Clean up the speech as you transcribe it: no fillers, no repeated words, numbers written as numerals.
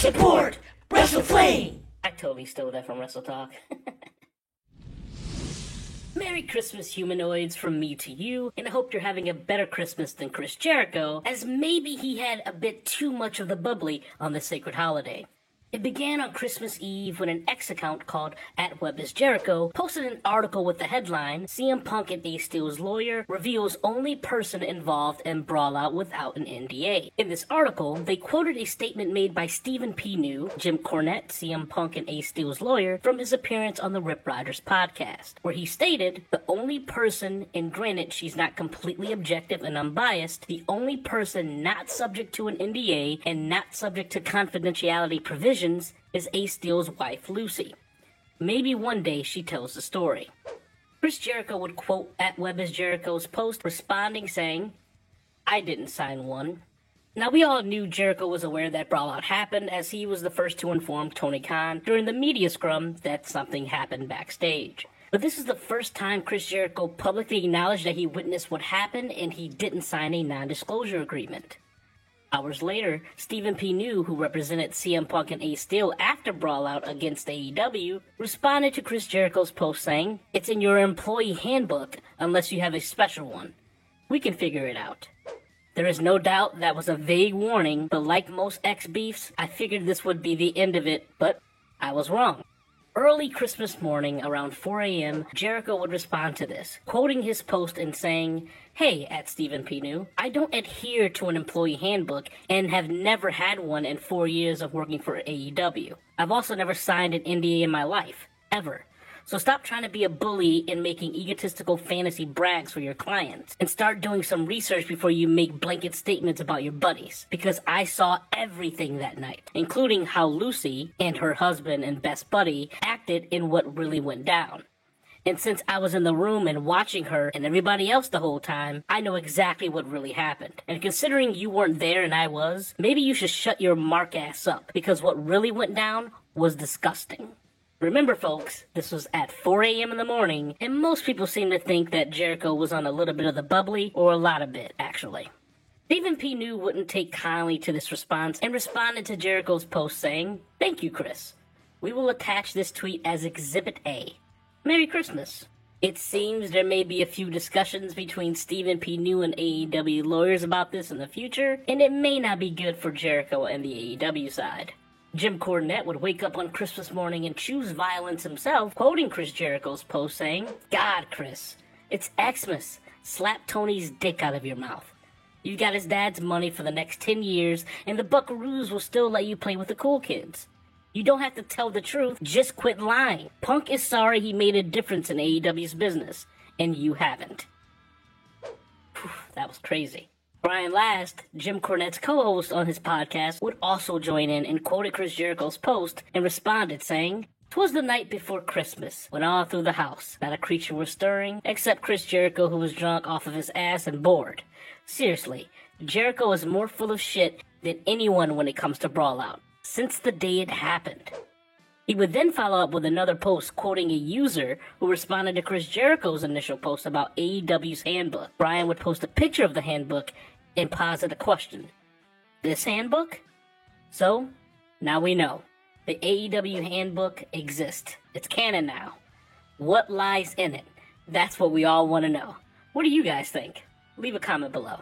Support WrestleFlame! I totally stole that from Wrestle Talk. Merry Christmas, humanoids, from me to you, and I hope you're having a better Christmas than Chris Jericho, as maybe he had a bit too much of the bubbly on this sacred holiday. It began on Christmas Eve when an X account called @WebIsJericho posted an article with the headline, CM Punk and Ace Steel's lawyer reveals only person involved in Brawlout without an NDA. In this article, they quoted a statement made by Stephen P. New, Jim Cornette, CM Punk and Ace Steel's lawyer, from his appearance on the Rip Riders podcast, where he stated, the only person, and granted she's not completely objective and unbiased, the only person not subject to an NDA and not subject to confidentiality provisions is Ace Steel's wife, Lucy. Maybe one day she tells the story. Chris Jericho would quote @WebIsJericho's post, responding saying, I didn't sign one. Now, we all knew Jericho was aware that Brawlout happened, as he was the first to inform Tony Khan during the media scrum that something happened backstage. But this is the first time Chris Jericho publicly acknowledged that he witnessed what happened and he didn't sign a non-disclosure agreement. Hours later, Stephen P. New, who represented CM Punk and Ace Steel after Brawlout against AEW, responded to Chris Jericho's post saying, it's in your employee handbook unless you have a special one. We can figure it out. There is no doubt that was a vague warning, but like most X-beefs, I figured this would be the end of it, but I was wrong. Early Christmas morning, around 4 a.m., Jericho would respond to this, quoting his post and saying, hey, @Stephen P. New, I don't adhere to an employee handbook and have never had one in 4 years of working for AEW. I've also never signed an NDA in my life, ever. So stop trying to be a bully and making egotistical fantasy brags for your clients, and start doing some research before you make blanket statements about your buddies, because I saw everything that night, including how Lucy and her husband and best buddy acted in what really went down. And since I was in the room and watching her and everybody else the whole time, I know exactly what really happened. And considering you weren't there and I was, maybe you should shut your mark ass up, because what really went down was disgusting. Remember, folks, this was at 4 a.m. in the morning, and most people seem to think that Jericho was on a little bit of the bubbly, or a lot of it, actually. Stephen P. New wouldn't take kindly to this response and responded to Jericho's post saying, thank you, Chris. We will attach this tweet as Exhibit A. Merry Christmas. It seems there may be a few discussions between Stephen P. New and AEW lawyers about this in the future, and it may not be good for Jericho and the AEW side. Jim Cornette would wake up on Christmas morning and choose violence himself, quoting Chris Jericho's post saying, God, Chris, it's Xmas. Slap Tony's dick out of your mouth. You got his dad's money for the next 10 years, and the Buckaroos will still let you play with the cool kids. You don't have to tell the truth, just quit lying. Punk is sorry he made a difference in AEW's business, and you haven't. Whew, that was crazy. Brian Last, Jim Cornette's co-host on his podcast, would also join in and quoted Chris Jericho's post and responded saying, "'Twas the night before Christmas, when all through the house not a creature was stirring, except Chris Jericho, who was drunk off of his ass and bored. Seriously, Jericho is more full of shit than anyone when it comes to Brawlout, since the day it happened." He would then follow up with another post quoting a user who responded to Chris Jericho's initial post about AEW's handbook. Brian would post a picture of the handbook and posit a question. This handbook? So, now we know. The AEW handbook exists. It's canon now. What lies in it? That's what we all want to know. What do you guys think? Leave a comment below.